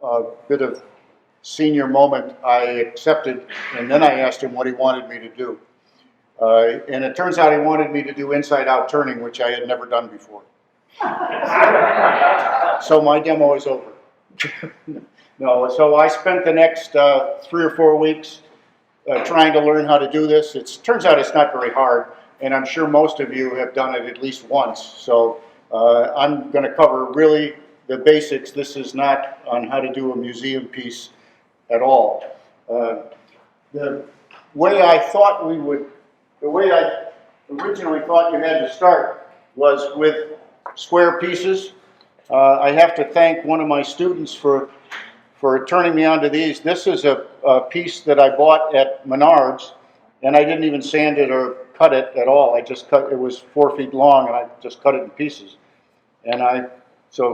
a bit of senior moment, I accepted, and then I asked him what he wanted me to do. And it turns out he wanted me to do inside-out turning, which I had never done before. So my demo is over. No, so I spent the next 3 or 4 weeks trying to learn how to do this. It turns out it's not very hard, and I'm sure most of you have done it at least once. So I'm going to cover really the basics. This is not on how to do a museum piece at all. The way I thought we would, the way I originally thought you had to start was with square pieces. I have to thank one of my students for turning me onto these. This is a piece that I bought at Menards, and I didn't even sand it or cut it at all. I just cut, it was 4 feet long, and I just cut it in pieces. And so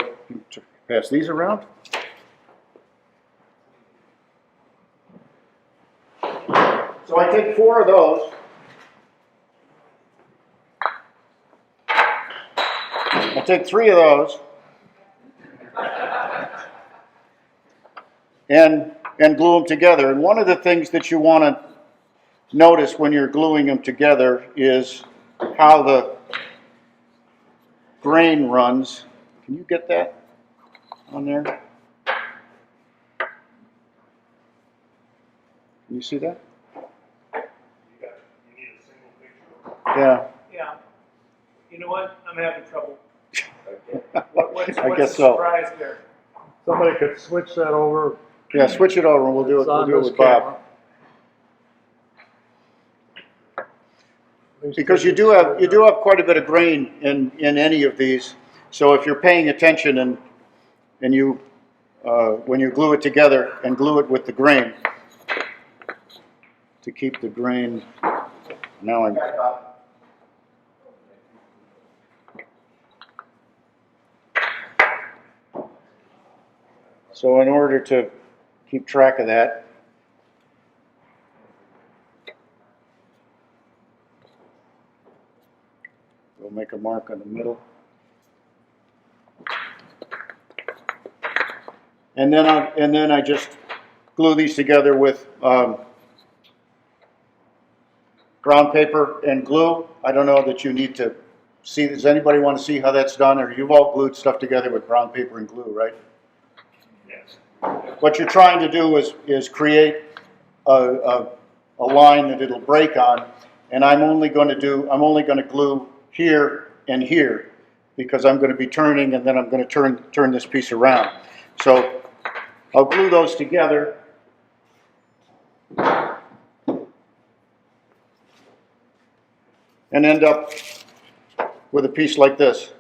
pass these around. So I take 4 of those. I take 3 of those. And glue them together. And one of the things that you want to notice when you're gluing them together is how the grain runs. Can you get that on there? Can you see that? You need a single picture? Yeah. Yeah. You know what? I'm having trouble. What's I guess the so. surprise there? Somebody could switch that over. Yeah, switch it over and we'll do it. We'll do it with Bob. Because you do have quite a bit of grain in any of these. So if you're paying attention and you when you glue it together and glue it with the grain to keep the grain. Now I'm. So in order to keep track of that, we'll make a mark on the middle. And then I just glue these together with brown paper and glue. I don't know that you need to see. Does anybody want to see how that's done? Or you've all glued stuff together with brown paper and glue, right? Yes. What you're trying to do is create a line that it'll break on, and I'm only going to glue here and here because I'm going to be turning, and then I'm going to turn this piece around. So I'll glue those together. And end up with a piece like this.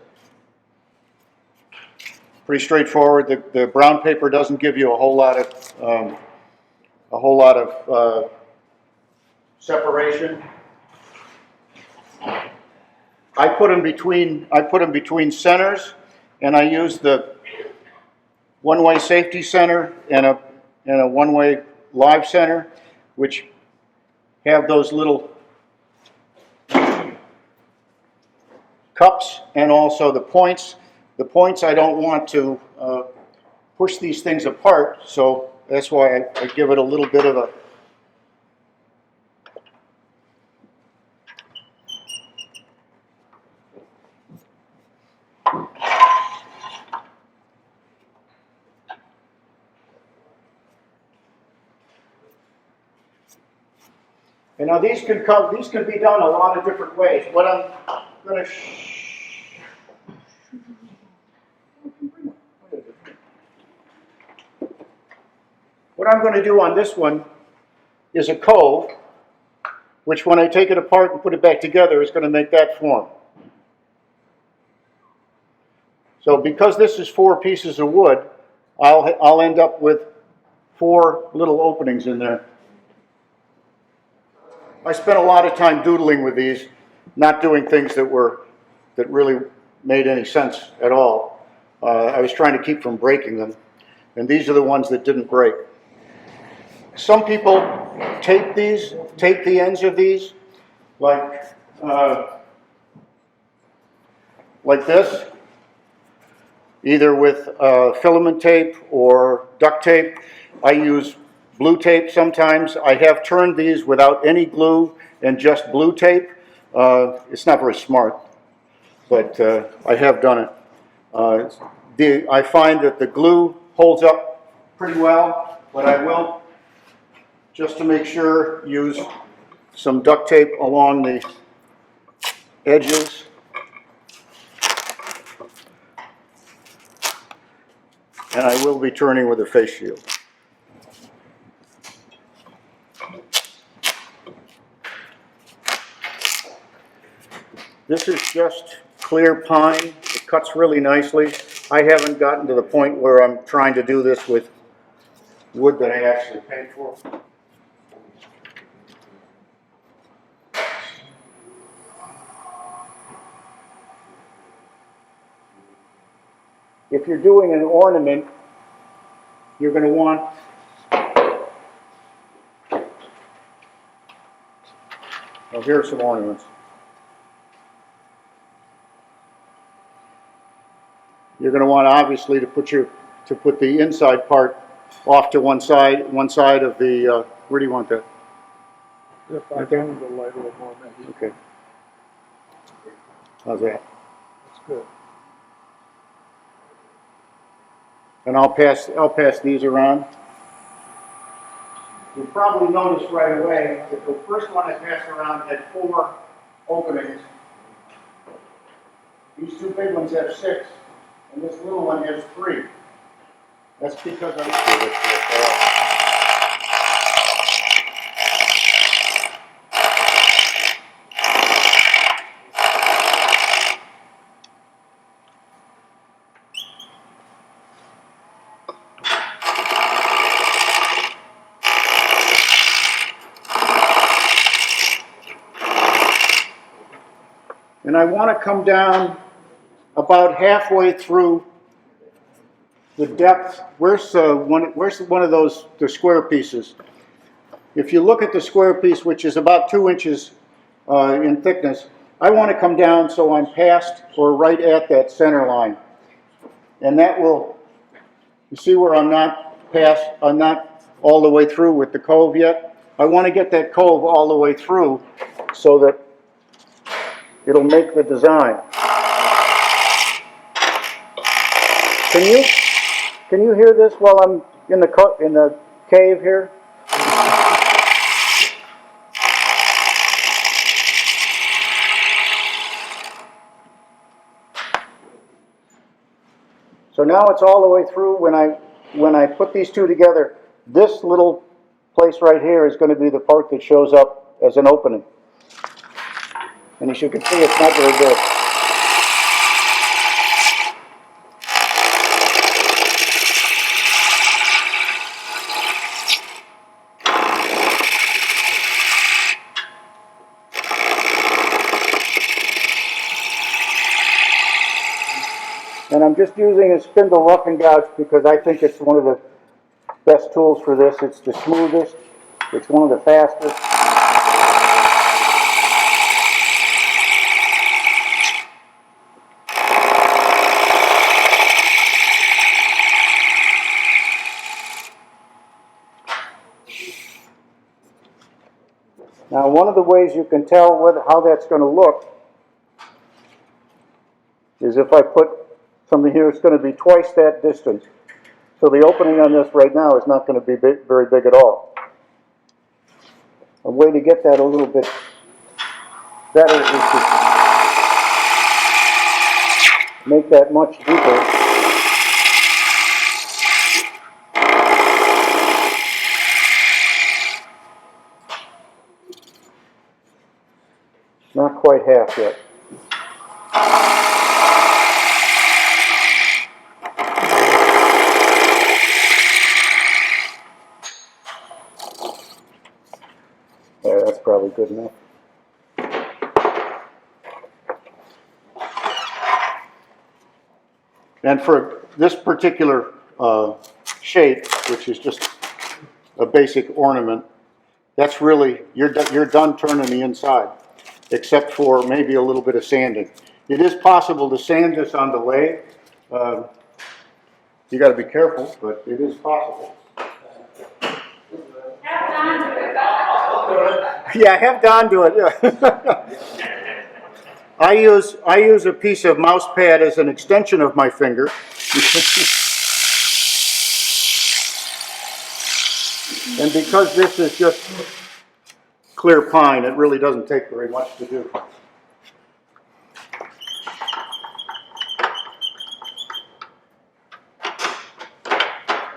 Pretty straightforward. The brown paper doesn't give you a whole lot of separation. I put them between centers, and I use the one-way safety center and a one-way live center, which have those little cups and also the points. The points I don't want to push these things apart, so that's why I give it a little bit of a and now these can be done a lot of different ways. What I'm going to do on this one is a cove, which when I take it apart and put it back together is going to make that form. So because this is 4 pieces of wood, I'll end up with 4 little openings in there. I spent a lot of time doodling with these, not doing things that really made any sense at all. I was trying to keep from breaking them, and these are the ones that didn't break. Some people tape the ends of these, like this. either with filament tape or duct tape. I use blue tape sometimes. I have turned these without any glue and just blue tape. It's not very smart, but I have done it. I find that the glue holds up pretty well, but I will, just to make sure, use some duct tape along the edges. And I will be turning with a face shield. This is just clear pine. It cuts really nicely. I haven't gotten to the point where I'm trying to do this with wood that I actually paid for. If you're doing an ornament, you're going to want here are some ornaments. You're going to want, obviously, to put the inside part off to one side of the. Where do you want that? If I can, the light a little more, maybe. Okay. How's that? That's good. And I'll pass these around. You'll probably notice right away that the first one I passed around had 4 openings. These 2 big ones have 6, and this little one has 3. That's because and I want to come down about halfway through the depth. Where's one of those, the square pieces? If you look at the square piece, which is about 2 inches in thickness, I want to come down so I'm past or right at that center line. And that will, you see where I'm not all the way through with the cove yet? I want to get that cove all the way through so that it'll make the design. Can you hear this while I'm in the cave here? So now it's all the way through. When I put these 2 together, this little place right here is going to be the part that shows up as an opening. And as you can see, it's not very big. And I'm just using a spindle rough and gouge because I think it's one of the best tools for this. It's the smoothest. It's one of the fastest. Now, one of the ways you can tell how that's going to look is if I put something here, it's going to be twice that distance. So the opening on this right now is not going to be very big at all. A way to get that a little bit better is to make that much deeper. Not quite half yet. There, that's probably good enough. And for this particular shape, which is just a basic ornament, that's really, you're done turning the inside, except for maybe a little bit of sanding. It is possible to sand this on the lathe. You gotta be careful, but it is possible. Yeah, have Don do it, yeah. I use a piece of mouse pad as an extension of my finger. And because this is just clear pine, it really doesn't take very much to do.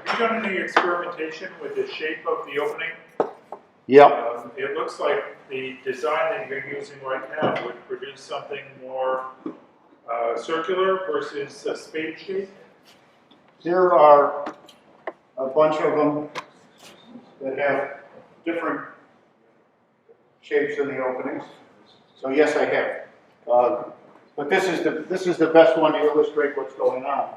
Have you done any experimentation with the shape of the opening? Yep. It looks like the design that you're using right now would produce something more circular versus a spade shape. There are a bunch of them that have different shapes in the openings. So yes, I have. But this is the best one to illustrate what's going on.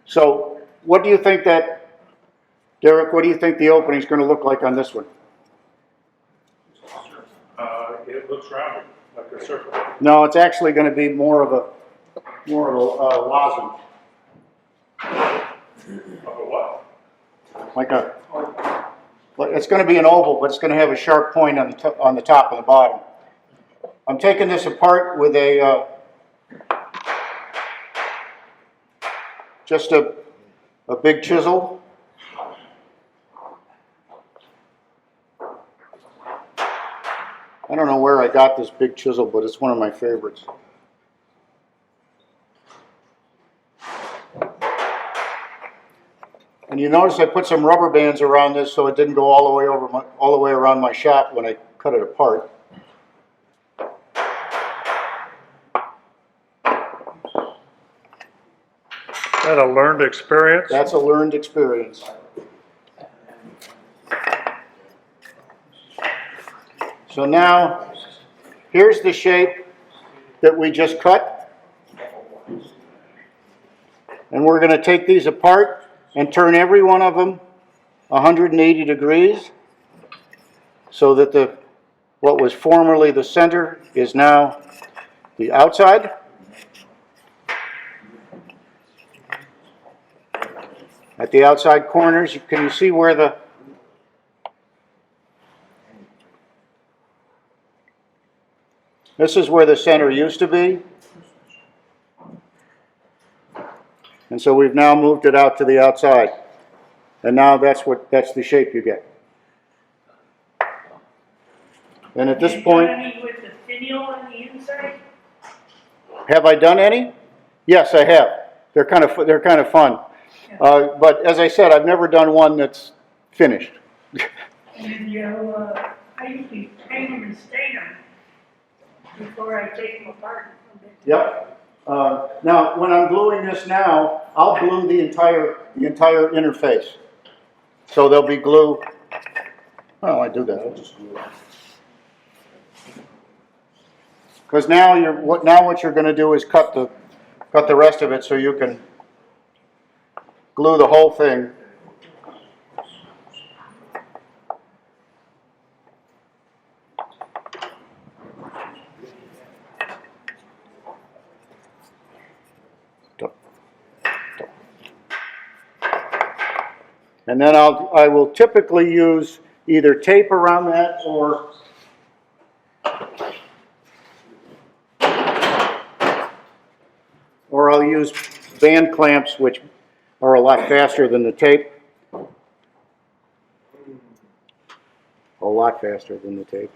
So what do you think Derek, what do you think the opening is going to look like on this one? It looks rounded, like a circle. No, it's actually going to be more of a lozenge. Of a what? It's going to be an oval, but it's going to have a sharp point on the top and the bottom. I'm taking this apart with just a big chisel. I don't know where I got this big chisel, but it's one of my favorites. And you notice I put some rubber bands around this so it didn't go all the way around my shop when I cut it apart. That a learned experience? That's a learned experience. So now, here's the shape that we just cut. And we're going to take these apart and turn every one of them 180 degrees so that what was formerly the center is now the outside. At the outside corners, can you see where this is where the center used to be. And so we've now moved it out to the outside. And now that's the shape you get. And at this point, Have you done any with the finial on the inside? have I done any? Yes, I have. They're kind of fun. But as I said, I've never done one that's finished. And I usually hang them and stain them before I take them apart. Yep. Now, when I'm gluing this now, I'll glue the entire interface. So there'll be glue. Well, I do that. I'll just glue it. Because now what you're going to do is cut the rest of it so you can glue the whole thing. And then I will typically use either tape around that or I'll use band clamps, which are a lot faster than the tape. A lot faster than the tape.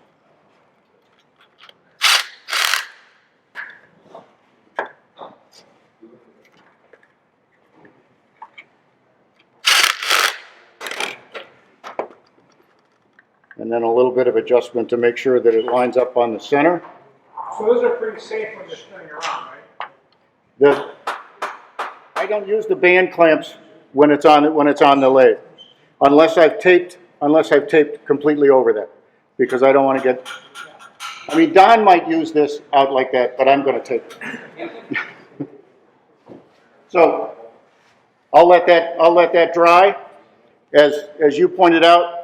And then a little bit of adjustment to make sure that it lines up on the center. So those are pretty safe when you're spinning around, right? I don't use the band clamps when it's on the lathe, unless I've taped completely over that, because I don't want to get. I mean, Don might use this out like that, but I'm going to tape it. So I'll let that dry. As you pointed out,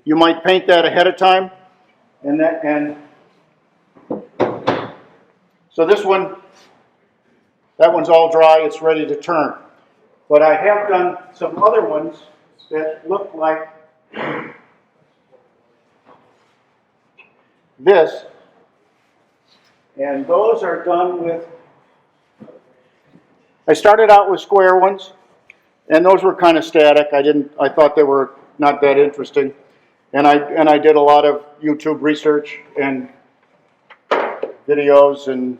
you might paint that ahead of time, and So this one, that one's all dry, it's ready to turn. But I have done some other ones that look like this. And those are done with, I started out with square ones, and those were kind of static. I thought they were not that interesting. And I did a lot of YouTube research and videos and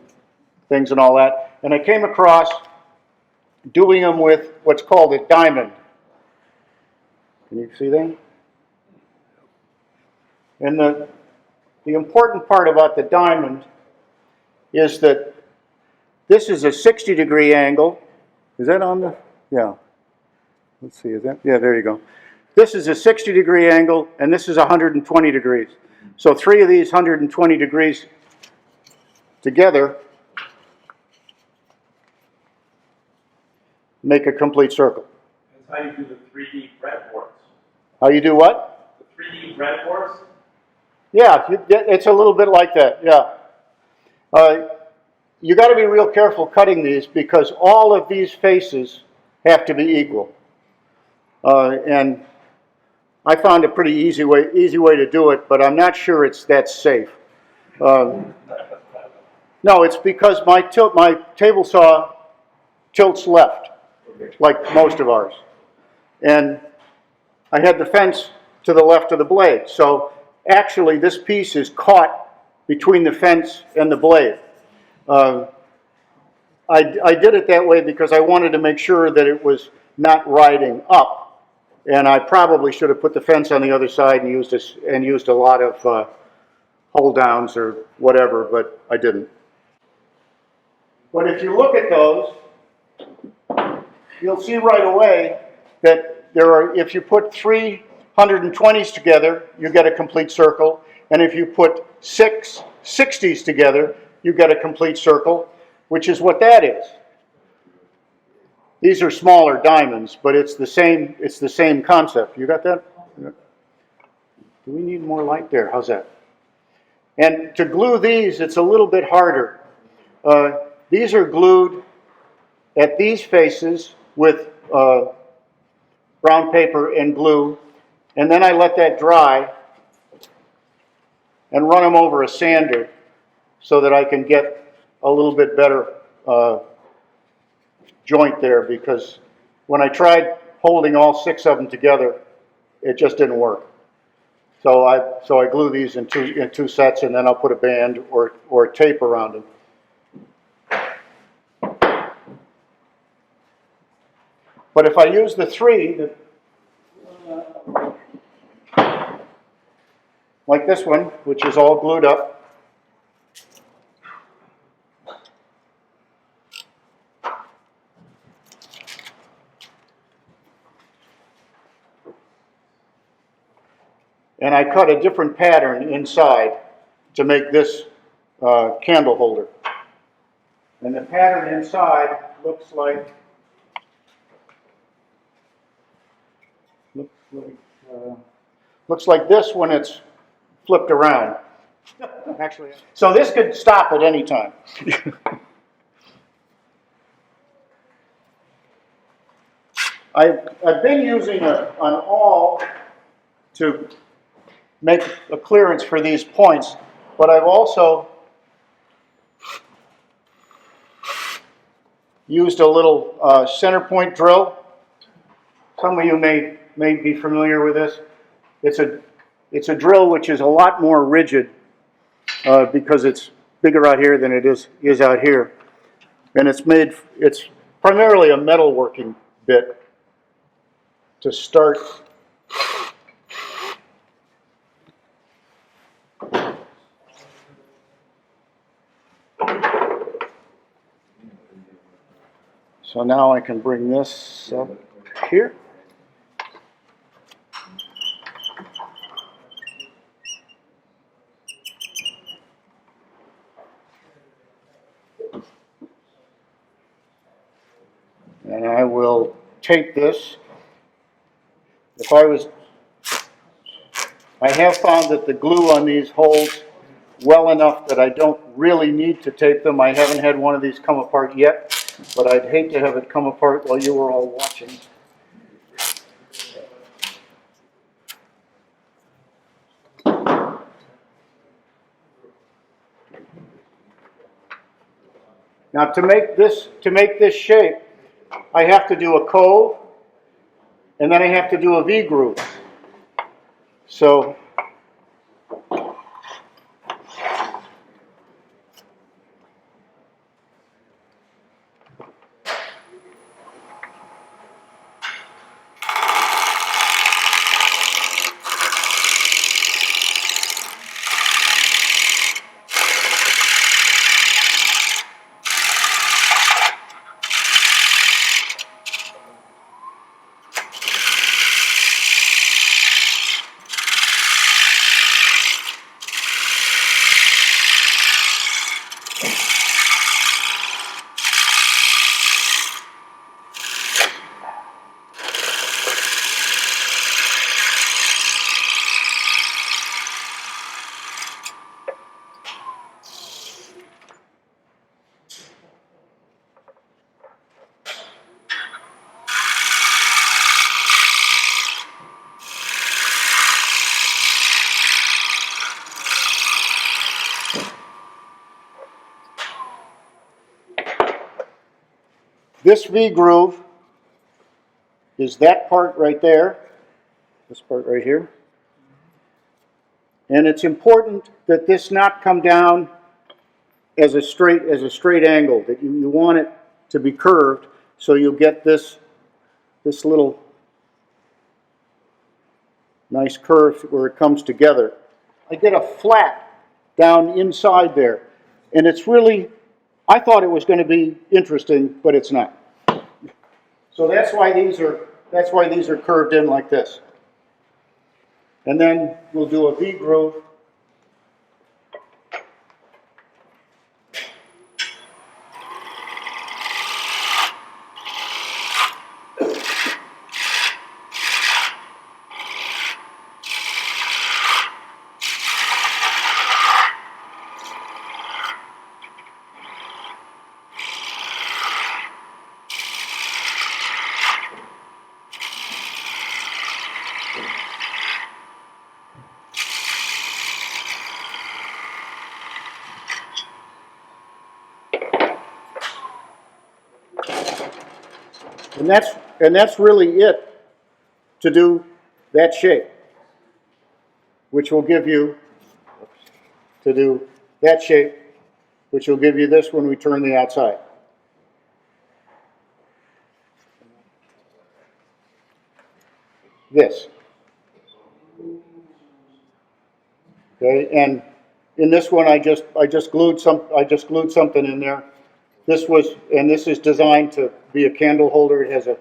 things and all that. And I came across doing them with what's called a diamond. Can you see that? And the important part about the diamond is that this is a 60-degree angle. Is that on the, yeah. Let's see, is that, yeah, there you go. This is a 60-degree angle, and this is 120 degrees. So 3 of these 120 degrees together make a complete circle. That's how you do the 3D breadboards. How you do what? The 3D breadboards? Yeah, it's a little bit like that, yeah. You got to be real careful cutting these because all of these faces have to be equal. And I found a pretty easy way to do it, but I'm not sure it's that safe. No, it's because my table saw tilts left, like most of ours. And I had the fence to the left of the blade. So actually this piece is caught between the fence and the blade. I did it that way because I wanted to make sure that it was not riding up. And I probably should have put the fence on the other side and used a lot of hold downs or whatever, but I didn't. But if you look at those, you'll see right away that if you put 3 120s together, you get a complete circle. And if you put 6 60s together, you get a complete circle, which is what that is. These are smaller diamonds, but it's the same concept. You got that? Do we need more light there? How's that? And to glue these, it's a little bit harder. These are glued at these faces with brown paper and glue, and then I let that dry and run them over a sander so that I can get a little bit better joint there, because when I tried holding all 6 of them together, it just didn't work. So I glue these in two sets, and then I'll put a band or tape around them. But if I use the 3, like this one, which is all glued up, and I cut a different pattern inside to make this candle holder. And the pattern inside looks like this when it's flipped around. Actually, so this could stop at any time. I've been using an awl to make a clearance for these points, but I've also used a little center point drill. Some of you may be familiar with this. It's a drill which is a lot more rigid because it's bigger out here than it is out here, and it's primarily a metalworking bit to start. So now I can bring this up here. And I will tape this. I have found that the glue on these holds well enough that I don't really need to tape them. I haven't had one of these come apart yet, but I'd hate to have it come apart while you were all watching. Now to make this shape, I have to do a cove, and then I have to do a V groove. So this V groove is that part right there, this part right here. And it's important that this not come down as a straight angle, that you want it to be curved, so you'll get this little nice curve where it comes together. I get a flat down inside there, and it's really, I thought it was going to be interesting, but it's not. So that's why these are curved in like this. And then we'll do a V groove. And that's really it to do that shape, which will give you, to do that shape, which will give you this when we turn the outside. This. Okay, and in this one I just glued something in there. This is designed to be a candle holder. It has a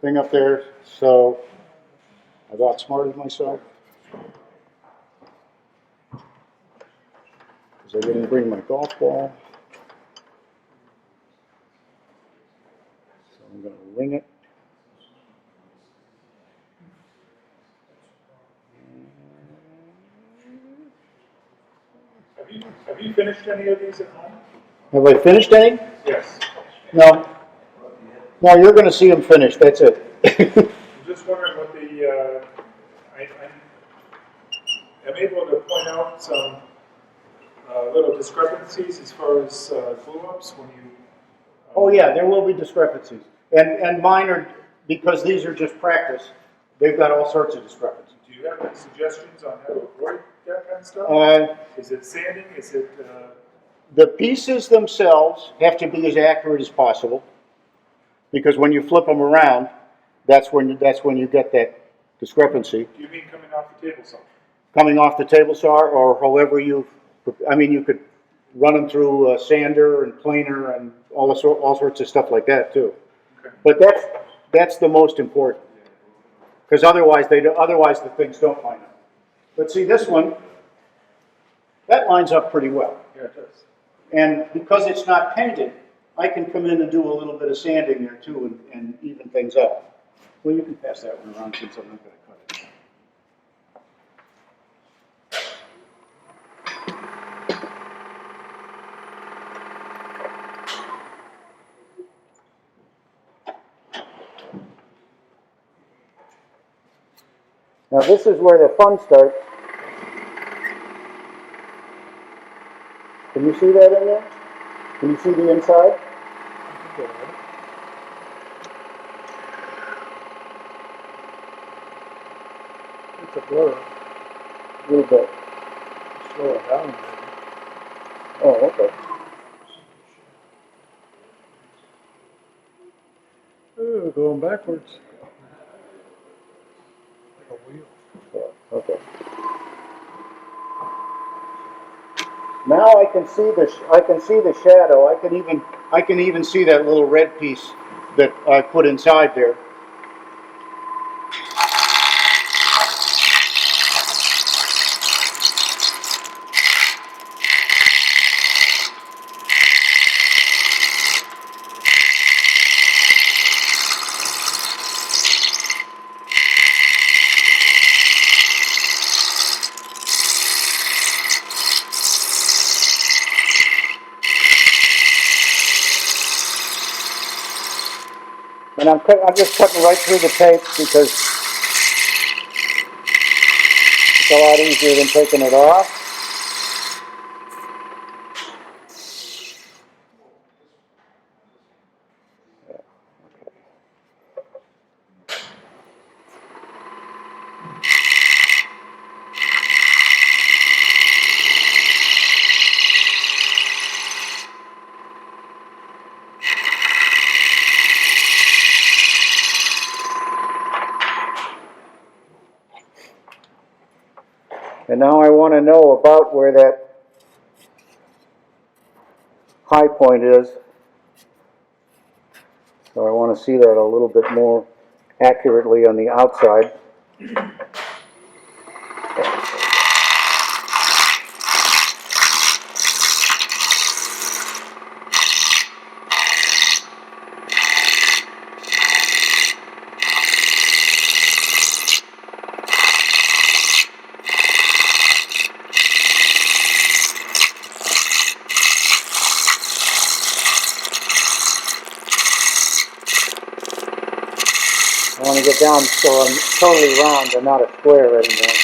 thing up there, so I've outsmarted myself. Because I didn't bring my golf ball. So I'm going to wing it. Have you finished any of these at home? Have I finished any? Yes. No. No, you're going to see them finished. That's it. I'm just wondering what I'm able to point out some little discrepancies as far as glue-ups when you... Oh yeah, there will be discrepancies. And mine are, because these are just practice, they've got all sorts of discrepancies. Do you have any suggestions on how to avoid that kind of stuff? Is it sanding? Is it... The pieces themselves have to be as accurate as possible, because when you flip them around, that's when you get that discrepancy. Do you mean coming off the table saw? Coming off the table saw, or however you could run them through a sander and planer and all sorts of stuff like that too. Okay. But that's the most important, because otherwise the things don't line up. But see, this one, that lines up pretty well. Yeah, it does. And because it's not painted, I can come in and do a little bit of sanding there too and even things up. Well, you can pass that one around since I'm not going to cut it. Now this is where the fun starts. Can you see that in there? Can you see the inside? It's a blur. A little bit. Slow it down. Oh, okay. Ooh, going backwards. Like a wheel. Yeah, okay. Now I can see the shadow. I can even see that little red piece that I put inside there. And I'm just cutting right through the tape because it's a lot easier than taking it off. And now I want to know about where that high point is. So I want to see that a little bit more accurately on the outside. I want to get down so I'm totally round and not a square anymore.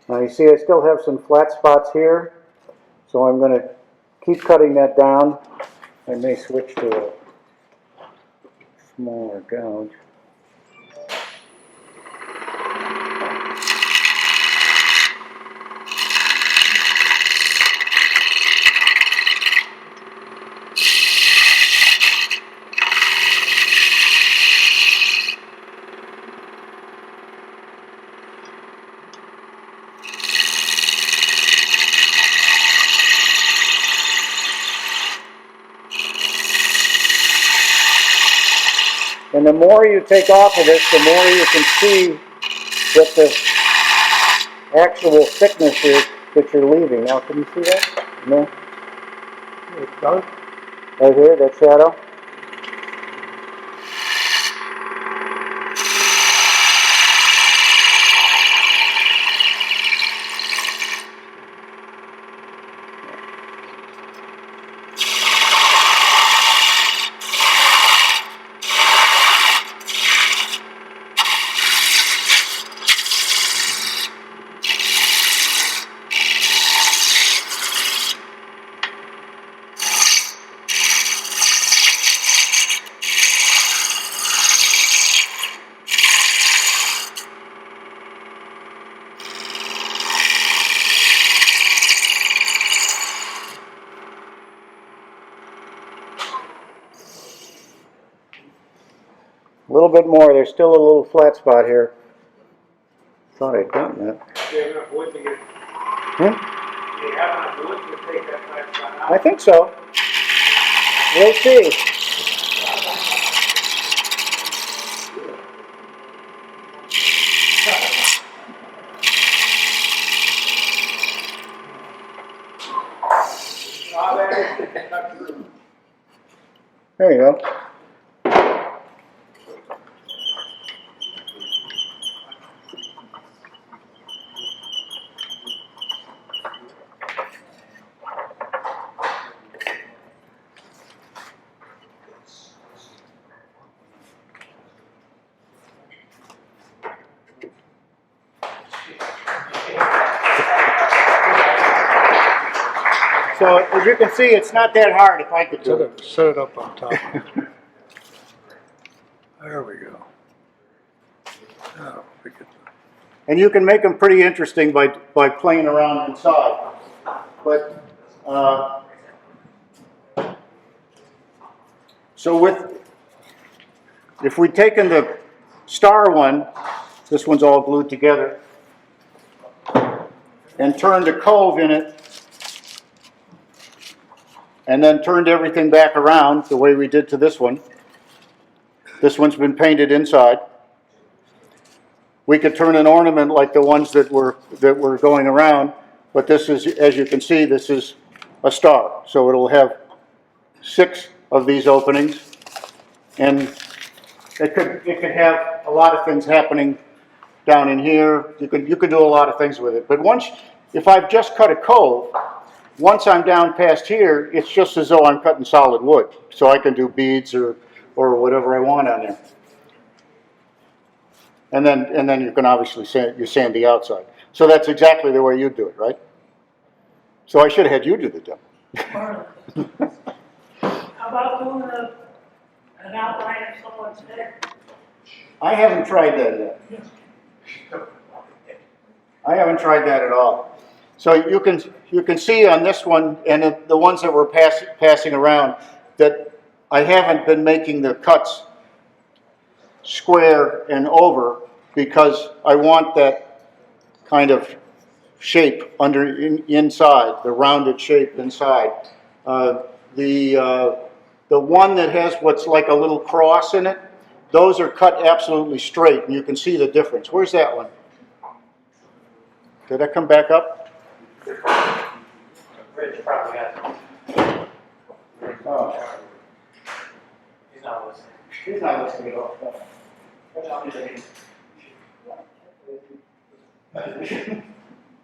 Now you see I still have some flat spots here, so I'm going to keep cutting that down. I may switch to a smaller gouge. And the more you take off of this, the more you can see what the actual thickness is that you're leaving. Now, can you see that? No? It's dark. Right here, that shadow? A little bit more. There's still a little flat spot here. Thought I'd gotten that. Do you have enough wood to get? Hmm? Do you have enough wood to take that flat spot out? I think so. We'll see. There you go. So as you can see, it's not that hard if I could do it. Set it up on top. There we go. Oh, we could, And you can make them pretty interesting by playing around inside. But, so if we'd taken the star one, this one's all glued together, and turned a cove in it, and then turned everything back around the way we did to this one. This one's been painted inside. We could turn an ornament like the ones that were going around, but this is, as you can see, this is a star. So it'll have 6 of these openings, and it could have a lot of things happening down in here. You could do a lot of things with it. But if I've just cut a cove, once I'm down past here, it's just as though I'm cutting solid wood. So I can do beads or whatever I want on there. And then you can obviously sand the outside. So that's exactly the way you do it, right? So I should have had you do the demo. How about doing an outline of someone's head? I haven't tried that yet. I haven't tried that at all. So you can see on this one and the ones that we're passing around that I haven't been making the cuts square and over because I want that kind of shape inside, the rounded shape inside. The one that has what's like a little cross in it, those are cut absolutely straight, and you can see the difference. Where's that one? Did that come back up? Rich probably has. Oh, He's not listening. he's not listening at all.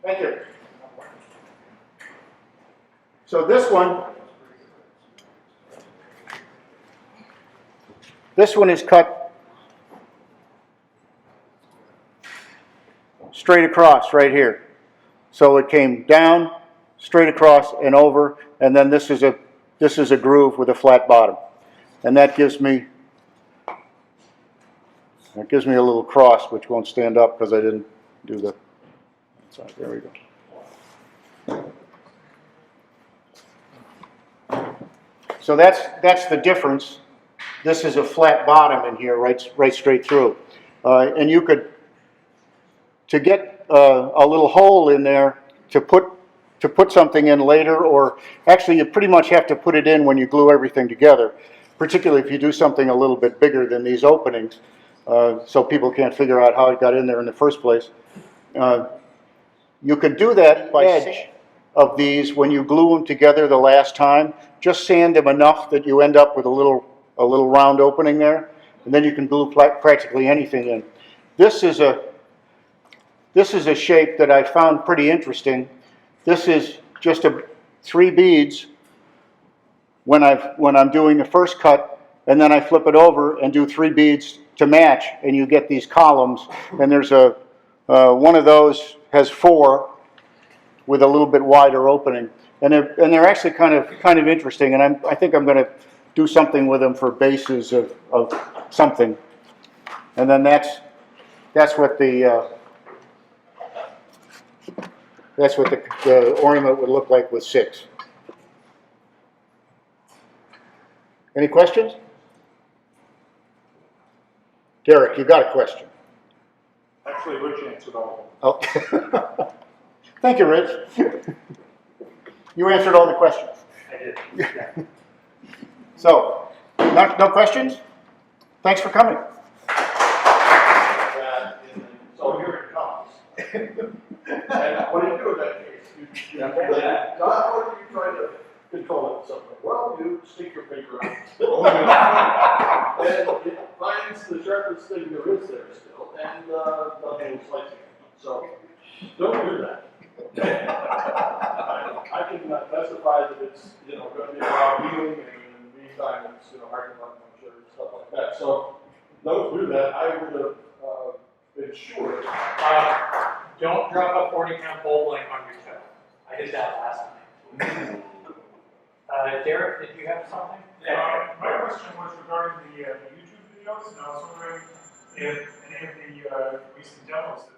Thank you. So this one is cut straight across right here. So it came down, straight across and over, and then this is a groove with a flat bottom. And that gives me a little cross, which won't stand up because I didn't do the side. There we go. So that's the difference. This is a flat bottom in here, right straight through. And you could, to get a little hole in there to put something in later, or actually you pretty much have to put it in when you glue everything together, particularly if you do something a little bit bigger than these openings, so people can't figure out how it got in there in the first place. You could do that by edge of these when you glue them together the last time. Just sand them enough that you end up with a little round opening there, and then you can glue practically anything in. This is a shape that I found pretty interesting. This is just 3 beads when I'm doing the first cut, and then I flip it over and do 3 beads to match, and you get these columns. And there's one of those has 4 with a little bit wider opening, and they're actually kind of interesting. And I think I'm going to do something with them for bases of something, and then that's what the ornament would look like with 6. Any questions? Derek, you got a question? Actually, Rich answered all Oh. Thank you, Rich. You answered all the questions. I did. So, no questions? Thanks for coming. So here it comes. And what do you do in that case? You what are you trying to control it something? Well, you stick your finger out. And it finds the sharpest thing there is there still, and nothing will slice it. So don't do that. I can specify that it's going to be about healing, and in the meantime it's hard to run, I'm sure, stuff like that. So don't do that. I would have been sure. Don't drop a 40-pound bowling on your toe. I did that last night. Derek, did you have something? My question was regarding the YouTube videos, and I was wondering if any of the recent demos that